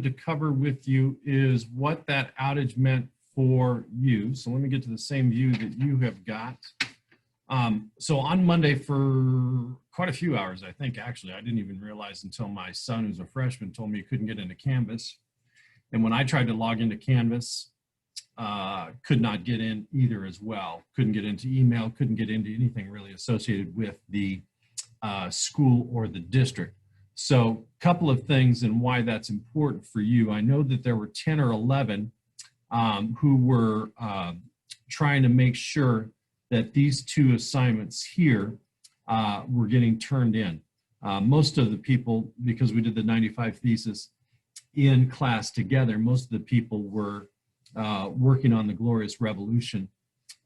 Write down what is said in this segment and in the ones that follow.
to cover with you is what that outage meant for you. So let me get to the same view that you have got. So on Monday for quite a few hours, I think, actually, I didn't even realize until my son, who's a freshman, told me he couldn't get into Canvas. And when I tried to log into Canvas, could not get in either as well. Couldn't get into email, couldn't get into anything really associated with the school or the district. So a couple of things and why that's important for you. I know that there were 10 or 11 who were trying to make sure that these two assignments here were getting turned in. Most of the people, because we did the 95 thesis in class together, most of the people were working on the Glorious Revolution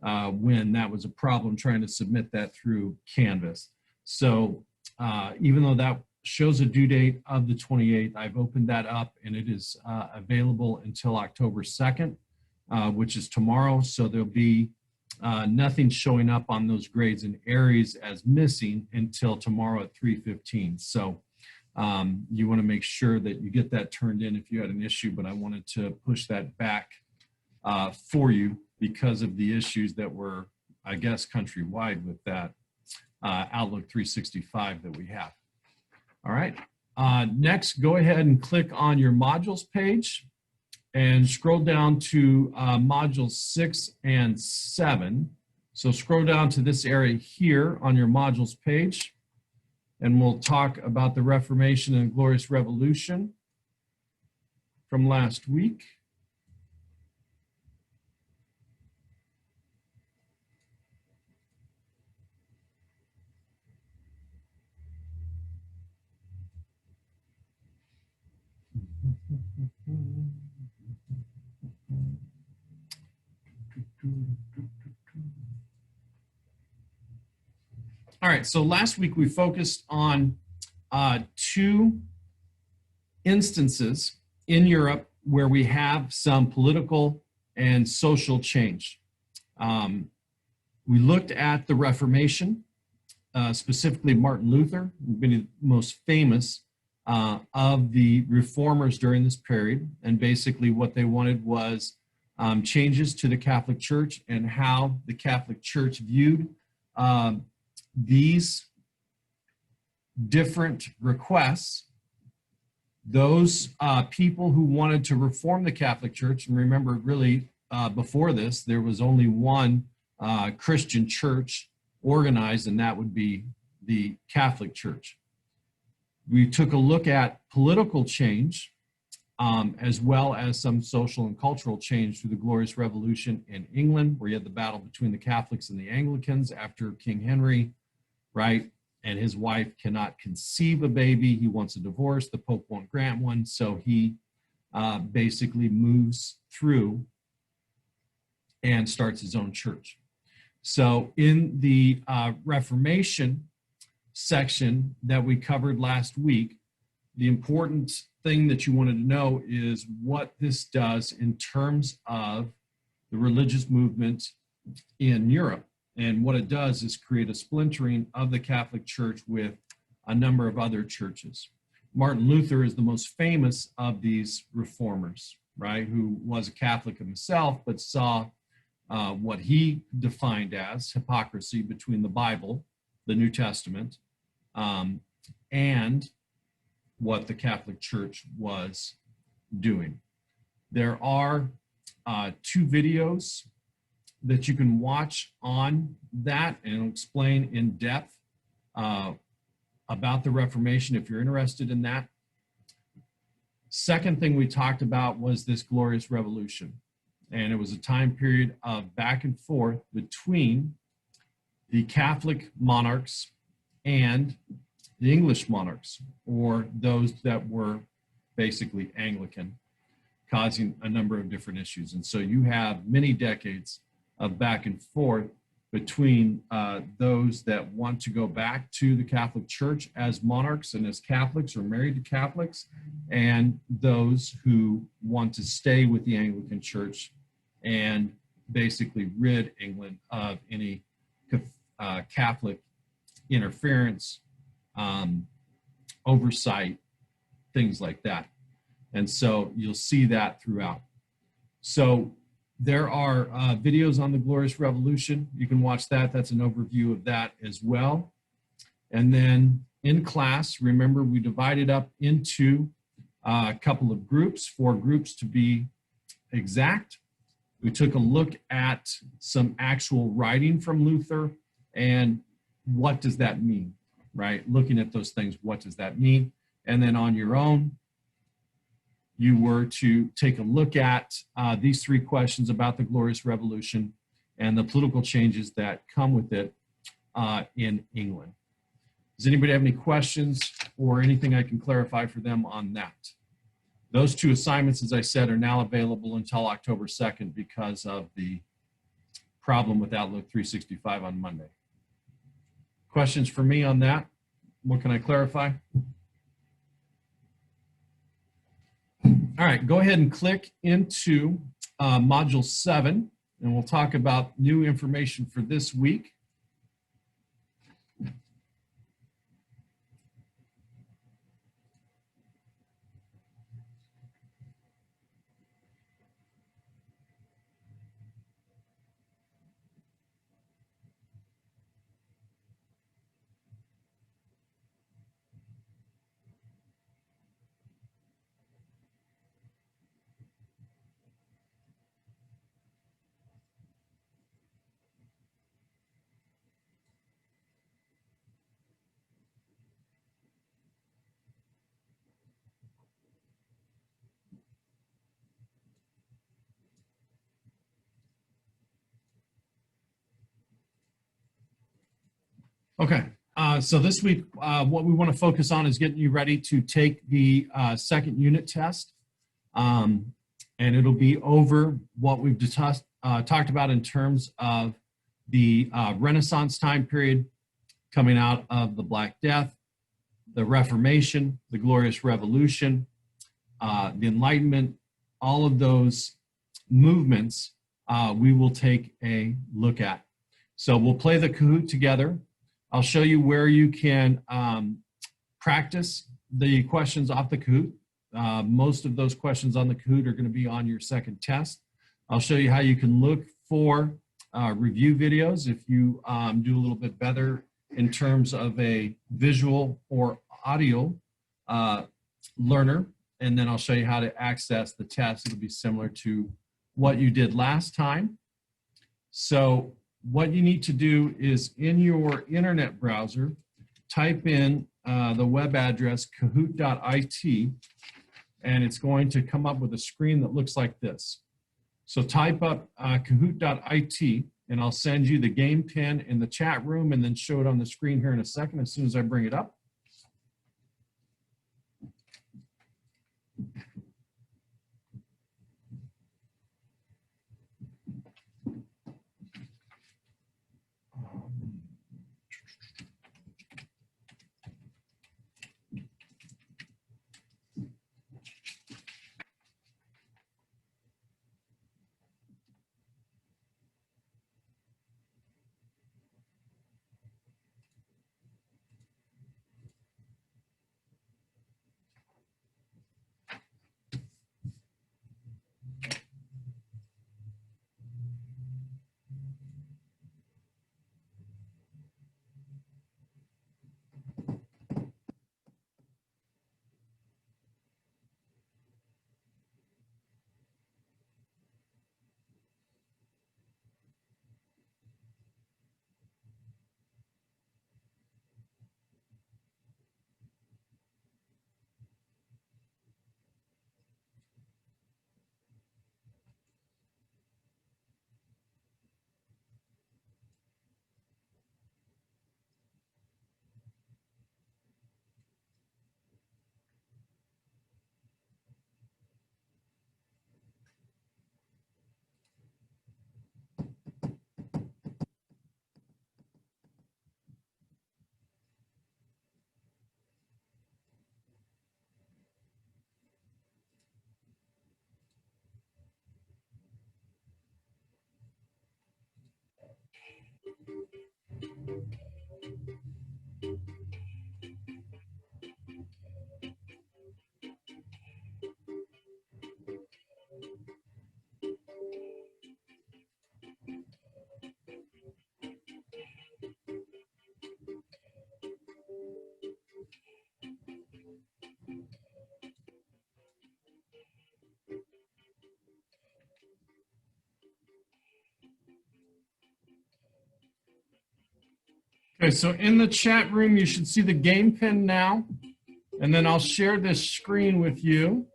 when that was a problem trying to submit that through Canvas. So even though that shows a due date of the 28th, I've opened that up and it is available until October 2nd, which is tomorrow. So there'll be nothing showing up on those grades in Aries as missing until tomorrow at 3:15. So you want to make sure that you get that turned in if you had an issue, but I wanted to push that back for you because of the issues that were, I guess, countrywide with that Outlook 365 that we have. All right. Next, go ahead and click on your modules page and scroll down to modules 6 and 7. So scroll down to this area here on your modules page, and we'll talk about the Reformation and Glorious Revolution from last week. All right, so last week we focused on two instances in Europe where we have some political and social change. We looked at the Reformation, specifically Martin Luther, been the most famous of the reformers during this period, and basically what they wanted was changes to the Catholic Church and how the Catholic Church viewed these different requests. Those people who wanted to reform the Catholic Church, and remember really before this, there was only one Christian church organized, and that would be the Catholic Church. We took a look at political change as well as some social and cultural change through the Glorious Revolution in England, where you had the battle between the Catholics and the Anglicans after King Henry, right? And his wife cannot conceive a baby. He wants a divorce. The Pope won't grant one. So he basically moves through and starts his own church. So in the Reformation section that we covered last week, the important thing that you wanted to know is what this does in terms of the religious movement in Europe. And what it does is create a splintering of the Catholic Church with a number of other churches. Martin Luther is the most famous of these reformers, right, who was a Catholic himself, but saw what he defined as hypocrisy between the Bible, the New Testament, and what the Catholic Church was doing. There are two videos that you can watch on that, and it'll explain in depth about the Reformation if you're interested in that. Second thing we talked about was this Glorious Revolution, and it was a time period of back and forth between the Catholic monarchs and the English monarchs, or those that were basically Anglican, causing a number of different issues. And so you have many decades of back and forth between those that want to go back to the Catholic Church as monarchs and as Catholics or married to Catholics, and those who want to stay with the Anglican Church and basically rid England of any Catholic interference, oversight, things like that. And so you'll see that throughout. So there are videos on the Glorious Revolution. You can watch that. That's an overview of that as well. And then in class, remember we divided up into a couple of groups, 4 groups to be exact. We took a look at some actual writing from Luther and what does that mean, right? Looking at those things, what does that mean? And then on your own, you were to take a look at these 3 questions about the Glorious Revolution and the political changes that come with it in England. Does anybody have any questions or anything I can clarify for them on that? Those 2 assignments, as I said, are now available until October 2nd because of the problem with Outlook 365 on Monday. Questions for me on that? What can I clarify? All right, go ahead and click into Module 7, and we'll talk about new information for this week. Okay, so this week, what we want to focus on is getting you ready to take the 2nd unit test. And it'll be over what we've talked about in terms of the Renaissance time period coming out of the Black Death, the Reformation, the Glorious Revolution, the Enlightenment, all of those movements we will take a look at. So we'll play the Kahoot together. I'll show you where you can practice the questions off the Kahoot. Most of those questions on the Kahoot are going to be on your 2nd test. I'll show you how you can look for review videos if you do a little bit better in terms of a visual or audio learner. And then I'll show you how to access the test. It'll be similar to what you did last time. So what you need to do is in your internet browser, type in the web address kahoot.it, and it's going to come up with a screen that looks like this. So type up kahoot.it, and I'll send you the game pin in the chat room and then show it on the screen here in a second as soon as I bring it up. Okay, so in the chat room, you should see the game pin now, and then I'll share this screen with you.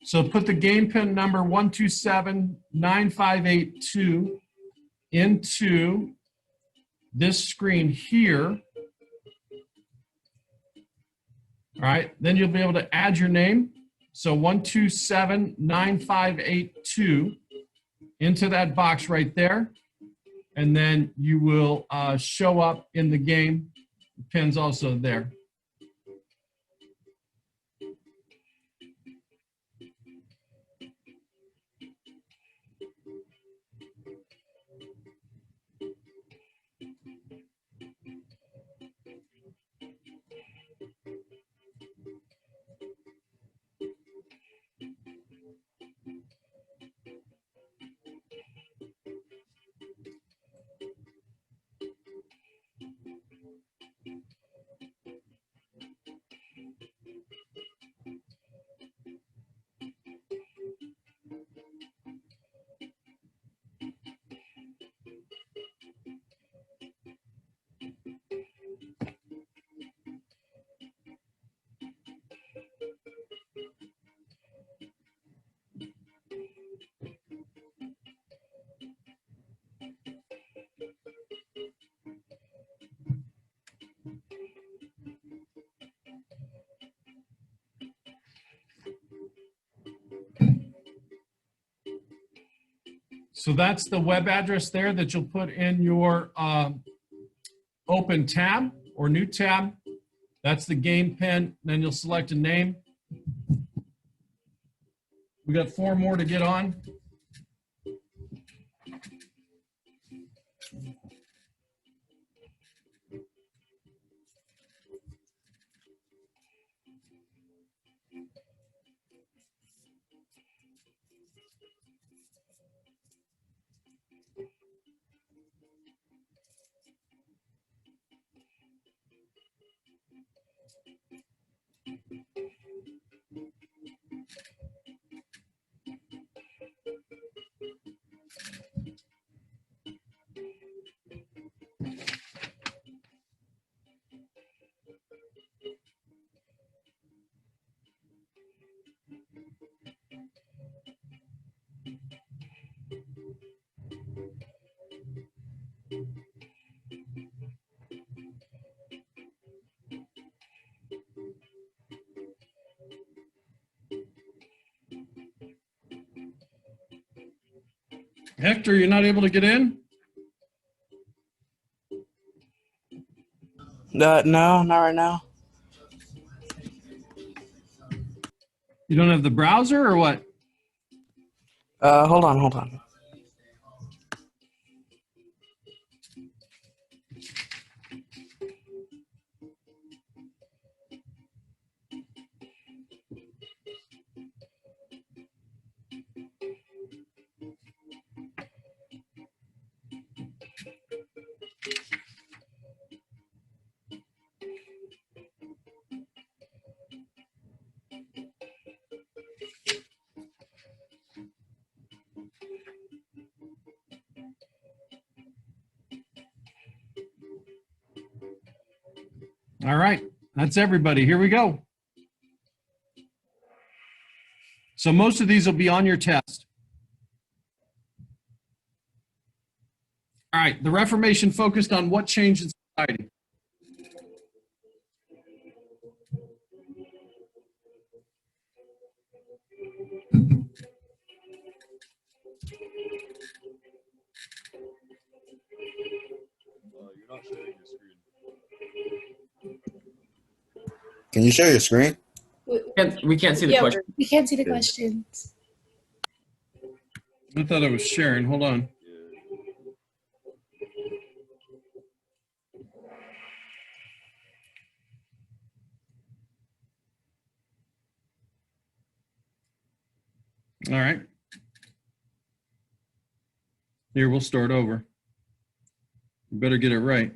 So put the game pin number 1279582 into this screen here. All right, then you'll be able to add your name. So 1279582 into that box right there. And then you will show up in the game. The pin's also there. So that's the web address there that you'll put in your open tab or new tab. That's the game pin. Then you'll select a name. We got 4 more to get on. Hector, you're not able to get in? No, not right now. You don't have the browser or what? Hold on. All right, that's everybody. Here we go. So most of these will be on your test. All right, the Reformation focused on what changed in society? You're not sharing your screen. Can you share your screen? We can't see the question. We can't see the questions. I thought I was sharing. Hold on. All right. Here, we'll start over. You better get it right.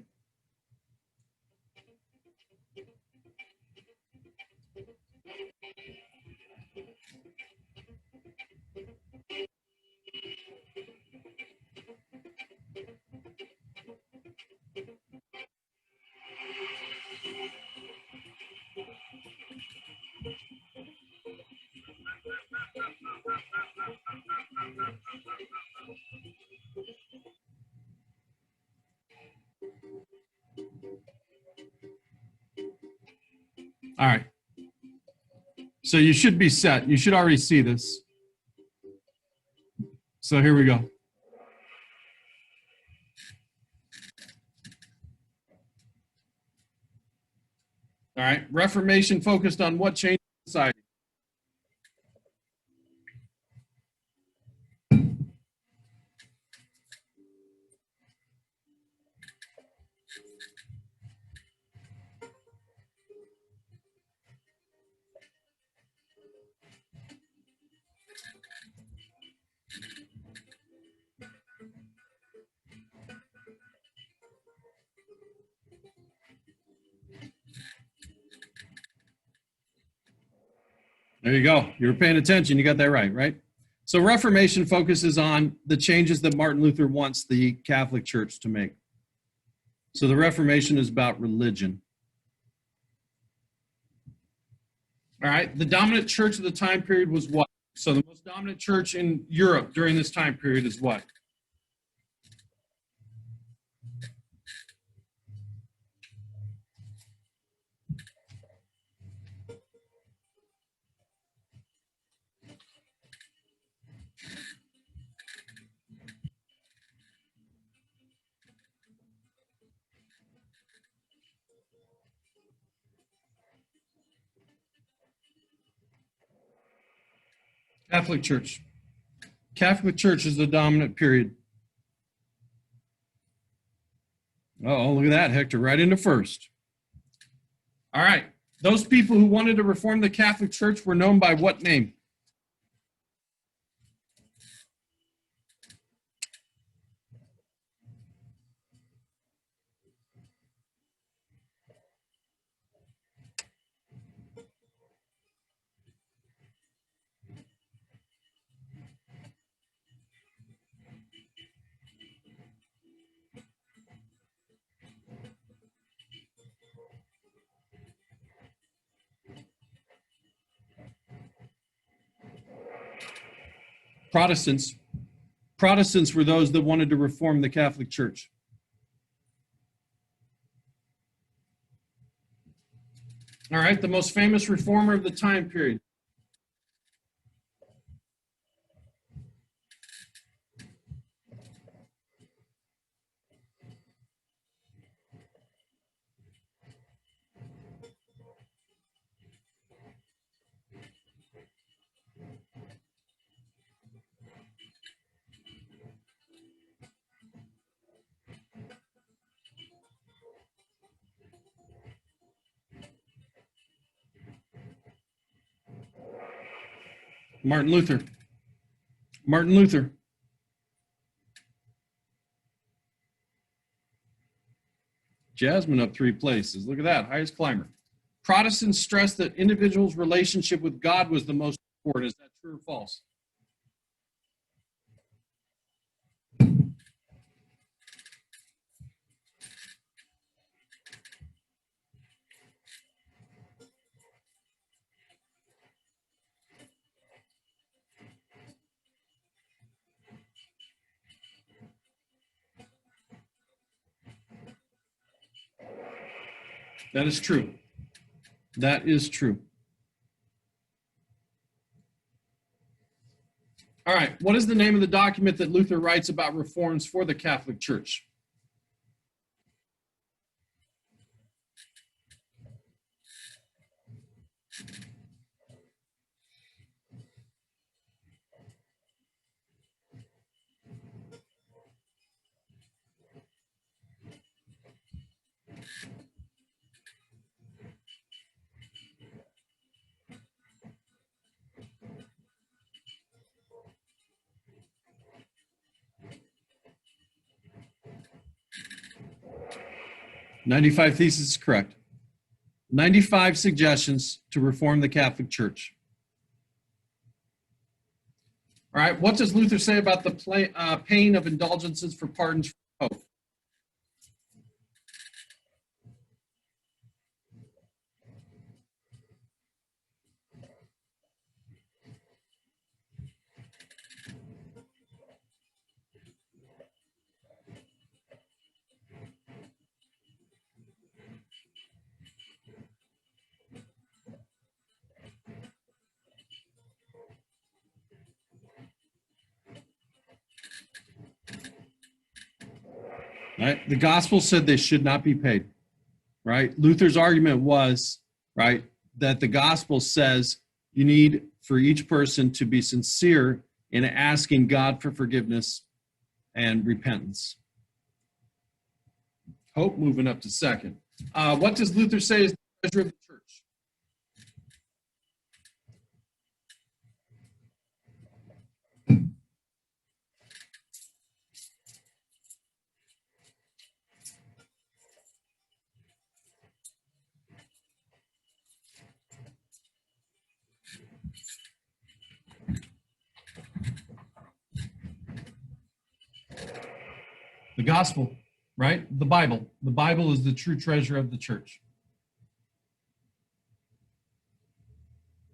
All right. So you should be set. You should already see this. So here we go. All right. Reformation focused on what changed society? There you go. You were paying attention. You got that right, right? So Reformation focuses on the changes that Martin Luther wants the Catholic Church to make. So the Reformation is about religion. All right. The dominant church of the time period was what? So the most dominant church in Europe during this time period is what? Catholic Church. Catholic Church is the dominant period. Oh, look at that, Hector, right into first. All right. Those people who wanted to reform the Catholic Church were known by what name? Protestants. Protestants were those that wanted to reform the Catholic Church. All right, the most famous reformer of the time period. Martin Luther. Martin Luther. Jasmine up 3 places. Look at that, highest climber. Protestants stressed that individuals' relationship with God was the most important. Is that true or false? That is true. That is true. All right, what is the name of the document that Luther writes about reforms for the Catholic Church? "95 Theses" is correct. 95 suggestions to reform the Catholic Church. All right, what does Luther say about the pain of indulgences for pardons from Pope? Right? The gospel said they should not be paid. Right? Luther's argument was, right, that the gospel says you need for each person to be sincere in asking God for forgiveness and repentance. Hope moving up to second. What does Luther say is the treasure of the church? The gospel, right? The Bible. The Bible is the true treasure of the church.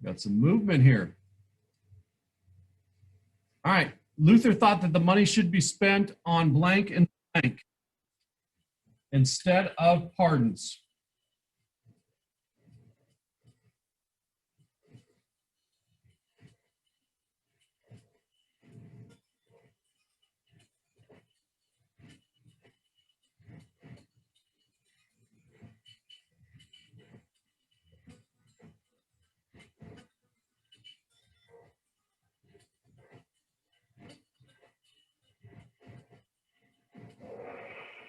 Got some movement here. All right. Luther thought that the money should be spent on blank and blank instead of pardons.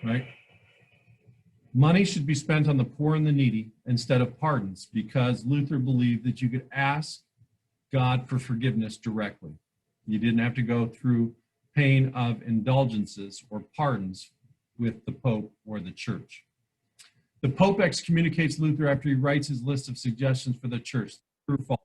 Right? Money should be spent on the poor and the needy instead of pardons, because Luther believed that you could ask God for forgiveness directly. You didn't have to go through pain of indulgences or pardons with the Pope or the church. The Pope excommunicates Luther after he writes his list of suggestions for the church. True or false?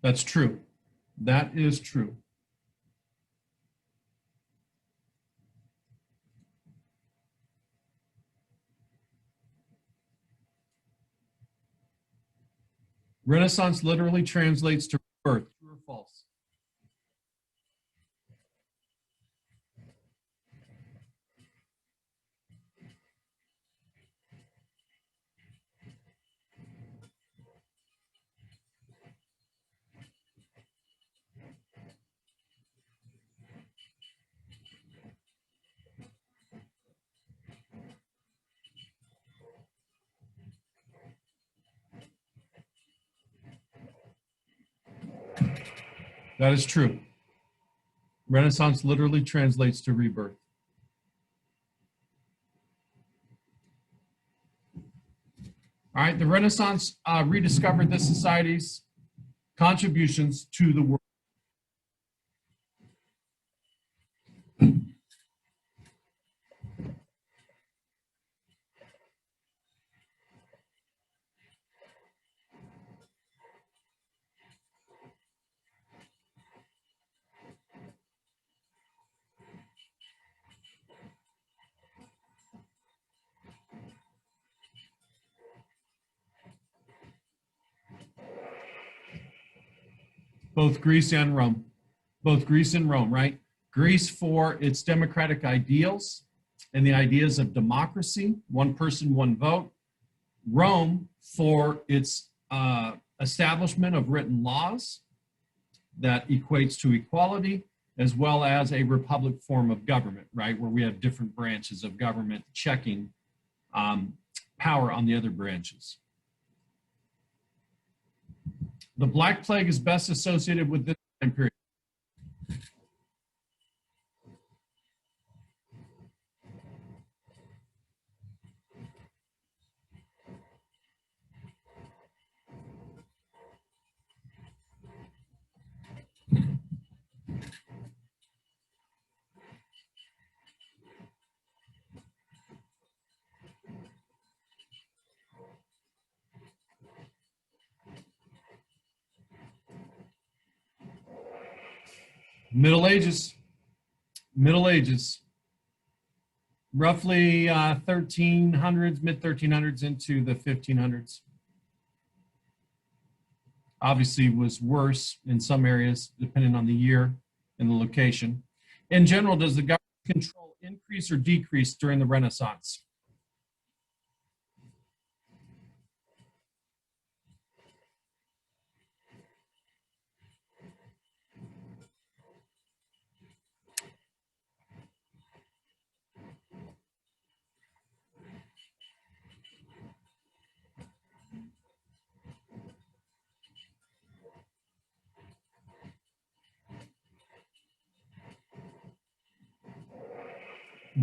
That's true. That is true. Renaissance literally translates to rebirth. True or false? That is true. Renaissance literally translates to rebirth. All right, the Renaissance rediscovered this society's contributions to the world. Both Greece and Rome. Both Greece and Rome, right? Greece for its democratic ideals and the ideas of democracy, one person, one vote. Rome for its establishment of written laws that equates to equality, as well as a republic form of government, right? Where we have different branches of government checking power on the other branches. The Black Plague is best associated with this time period. Middle Ages. Middle Ages. Roughly 1300s, mid 1300s into the 1500s. obviously was worse in some areas, depending on the year and the location. In general, does the government control increase or decrease during the Renaissance?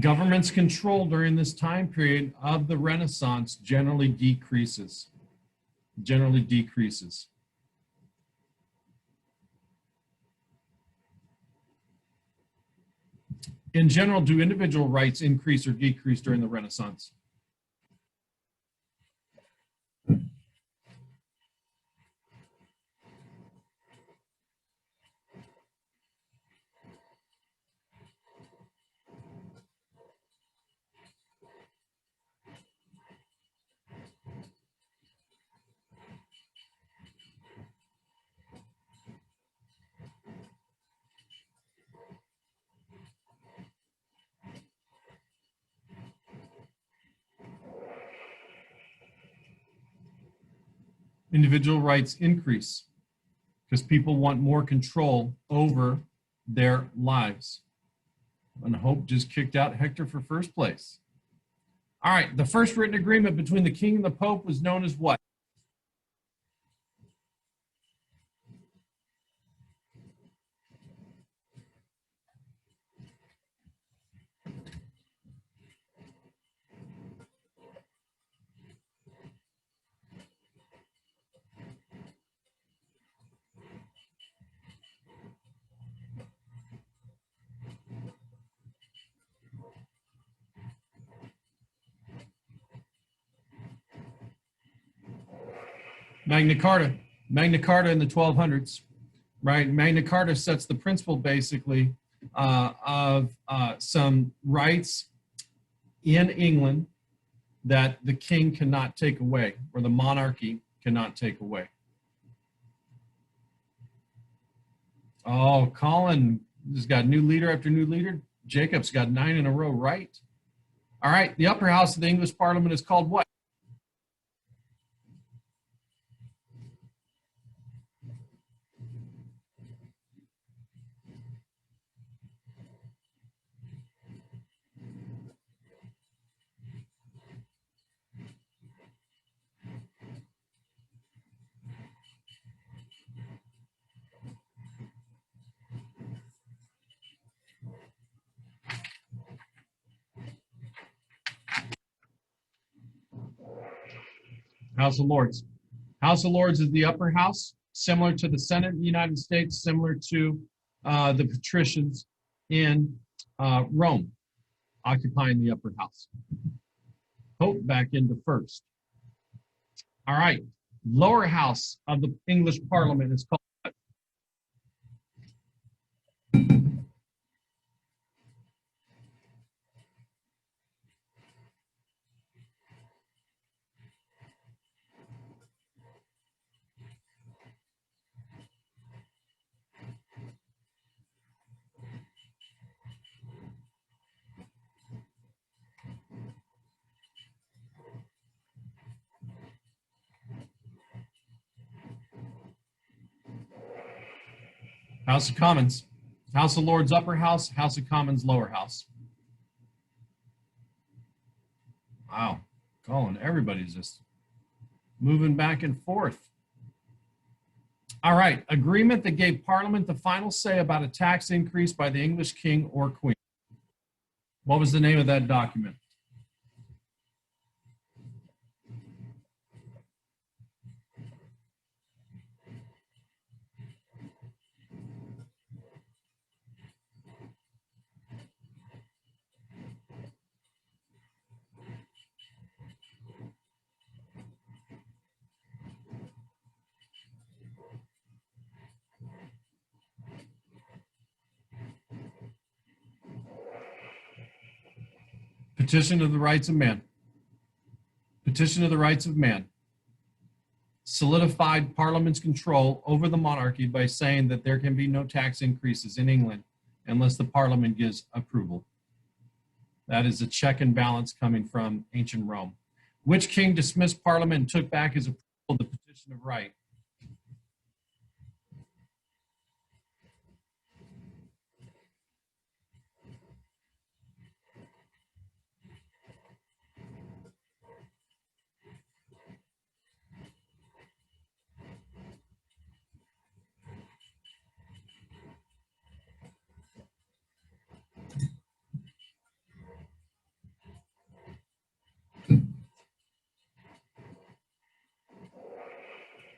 Government's control during this time period of the Renaissance generally decreases. Generally decreases. In general, do individual rights increase or decrease during the Renaissance? Individual rights increase because people want more control over their lives. And Hope just kicked out Hector for first place. All right, the first written agreement between the king and the pope was known as what? Magna Carta. Magna Carta in the 1200s, right? Magna Carta sets the principle basically of some rights in England that the king cannot take away, or the monarchy cannot take away. Oh, Colin has got new leader after new leader. Jacob's got 9 in a row, right? All right, the upper house of the English Parliament is called what? House of Lords. House of Lords is the upper house, similar to the Senate in the United States, similar to the patricians in Rome, occupying the upper house. Pope back into first. All right, lower house of the English Parliament is called what? House of Commons. House of Lords upper house, House of Commons lower house. Wow, Colin, everybody's just moving back and forth. All right, agreement that gave Parliament the final say about a tax increase by the English king or queen. What was the name of that document? Petition of the Rights of Man. Petition of the Rights of Man. solidified Parliament's control over the monarchy by saying that there can be no tax increases in England unless the Parliament gives approval. That is a check and balance coming from ancient Rome. Which king dismissed Parliament and took back his approval of the petition of right?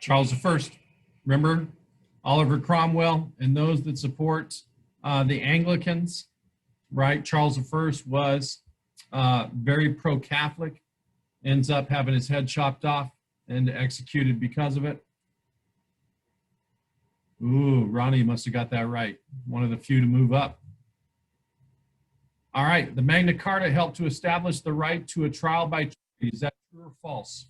Charles I. Remember Oliver Cromwell and those that support the Anglicans, right? Charles I was very pro-Catholic, ends up having his head chopped off and executed because of it. Ooh, Ronnie must have got that right. One of the few to move up. All right, the Magna Carta helped to establish the right to a trial by jury. Is that true or false?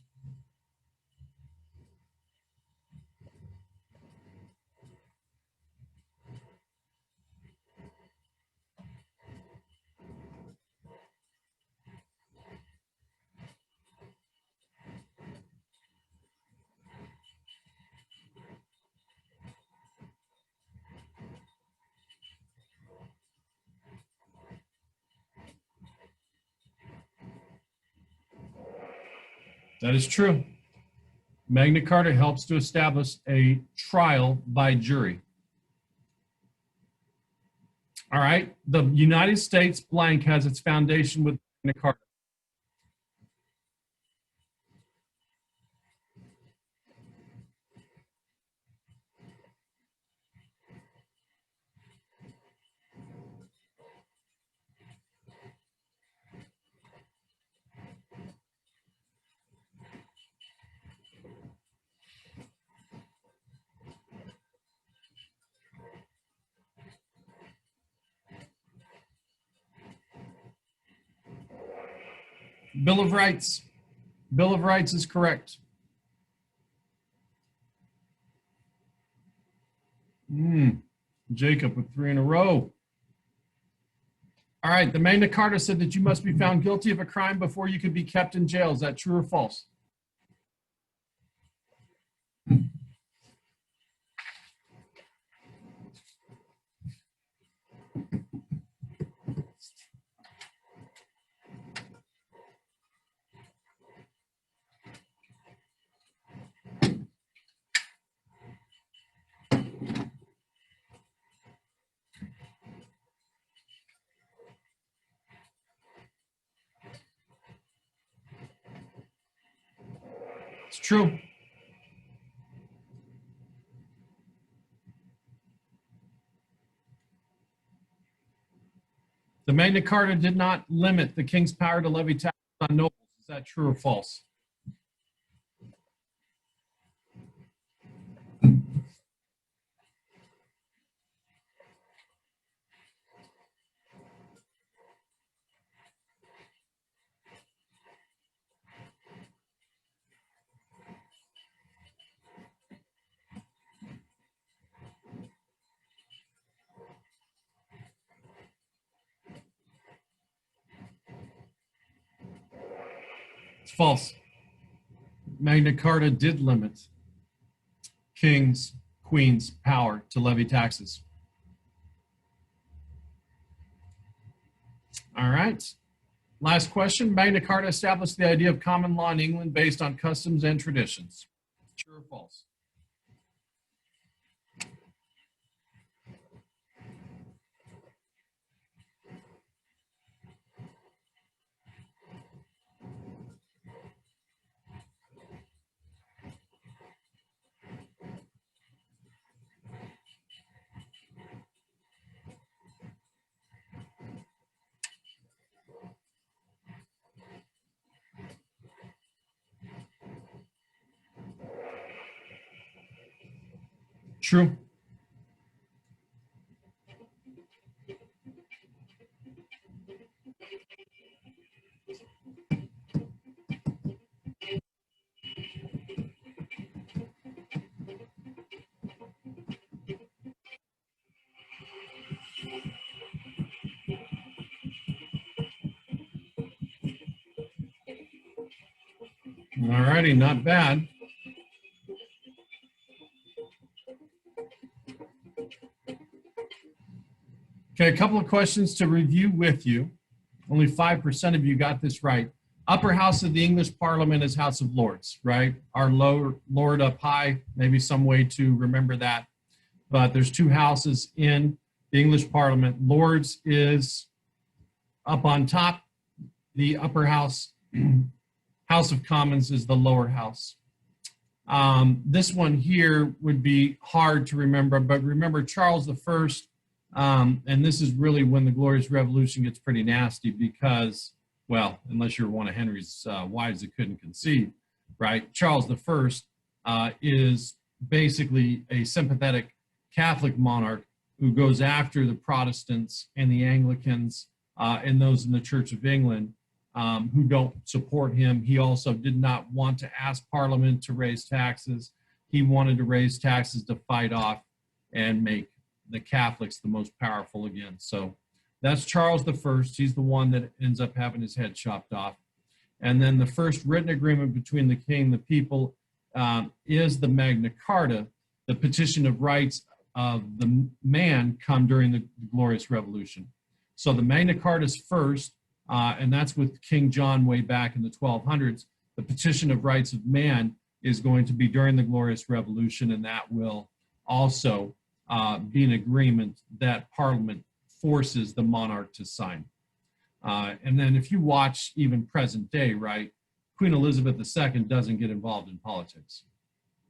That is true. Magna Carta helps to establish a trial by jury. All right, the United States blank has its foundation with Magna Carta. Bill of Rights. Bill of Rights is correct. Jacob with 3 in a row. All right, the Magna Carta said that you must be found guilty of a crime before you could be kept in jail. Is that true or false? It's true. The Magna Carta did not limit the king's power to levy taxes on nobles. Is that true or false? It's false. Magna Carta did limit kings, queens' power to levy taxes. All right. Last question. Magna Carta established the idea of common law in England based on customs and traditions. True or false? True. All righty, not bad. Okay, a couple of questions to review with you. Only 5% of you got this right. Upper house of the English Parliament is House of Lords, right? Our lower Lord up high, maybe some way to remember that. But there's two houses in the English Parliament. Lords is up on top. The upper house, House of Commons, is the lower house. This one here would be hard to remember, but remember Charles I, and this is really when the Glorious Revolution gets pretty nasty because, well, unless you're one of Henry's wives that couldn't conceive, right? Charles I is basically a sympathetic Catholic monarch who goes after the Protestants and the Anglicans and those in the Church of England who don't support him. He also did not want to ask Parliament to raise taxes. He wanted to raise taxes to fight off and make the Catholics the most powerful again. So that's Charles I. He's the one that ends up having his head chopped off. And then the first written agreement between the king and the people is the Magna Carta. The petition of rights of the man come during the Glorious Revolution. So the Magna Carta is first, and that's with King John way back in the 1200s. The petition of rights of man is going to be during the Glorious Revolution, and that will also be an agreement that Parliament forces the monarch to sign. And then if you watch even present day, right, Queen Elizabeth II doesn't get involved in politics,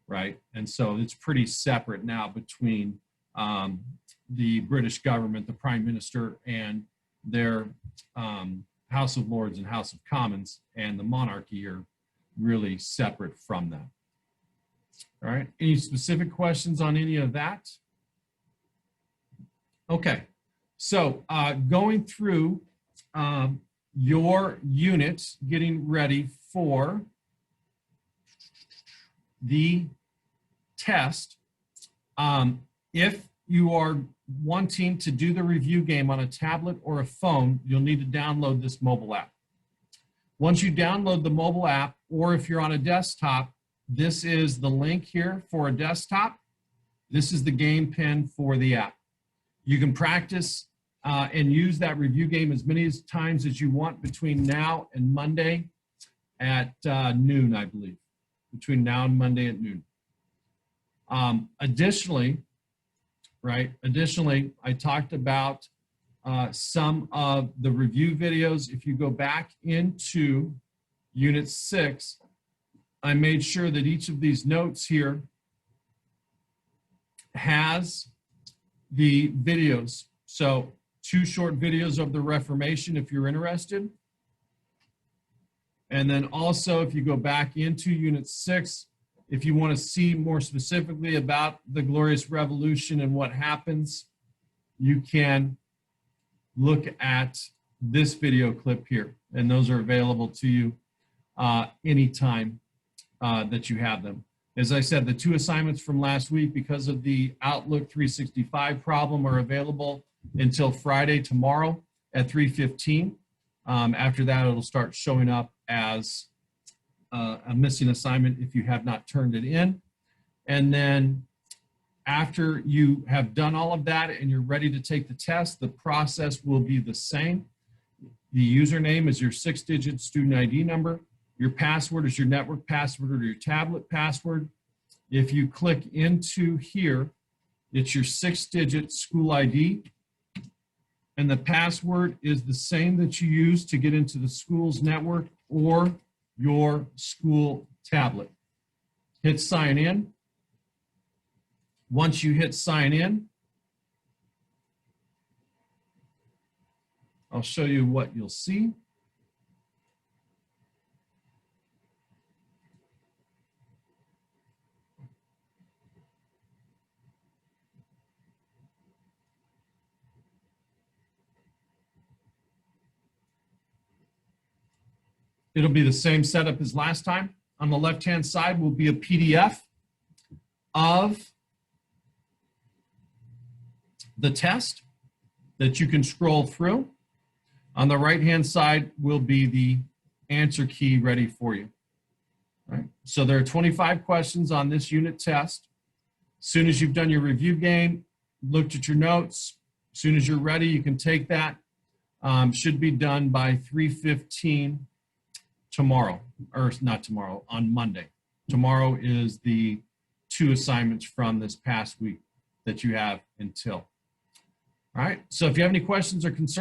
right? And so it's pretty separate now between the British government, the Prime Minister, and their House of Lords and House of Commons, and the monarchy are really separate from that. All right, any specific questions on any of that? Okay, so going through your unit, getting ready for the test. If you are wanting to do the review game on a tablet or a phone, you'll need to download this mobile app. Once you download the mobile app, or if you're on a desktop, this is the link here for a desktop. This is the game pin for the app. You can practice and use that review game as many times as you want between now and Monday at noon, I believe. Between now and Monday at noon. Additionally, I talked about some of the review videos. If you go back into Unit 6, I made sure that each of these notes here has the videos. So 2 short videos of the Reformation if you're interested. And then also if you go back into Unit 6, if you want to see more specifically about the Glorious Revolution and what happens, you can look at this video clip here. And those are available to you anytime that you have them. As I said, the 2 assignments from last week, because of the Outlook 365 problem, are available until Friday, tomorrow at 3:15. After that, it'll start showing up as a missing assignment if you have not turned it in. And then after you have done all of that and you're ready to take the test, the process will be the same. The username is your 6-digit student ID number. Your password is your network password or your tablet password. If you click into here, it's your 6-digit school ID. And the password is the same that you use to get into the school's network or your school tablet. Hit sign in. Once you hit sign in, I'll show you what you'll see. It'll be the same setup as last time. On the left-hand side will be a PDF of the test that you can scroll through. On the right-hand side will be the answer key ready for you. All right. So there are 25 questions on this unit test. As soon as you've done your review game, looked at your notes, as soon as you're ready, you can take that. Should be done by 3:15 tomorrow, or not tomorrow, on Monday. Tomorrow is the 2 assignments from this past week that you have until. All right. So if you have any questions or concerns,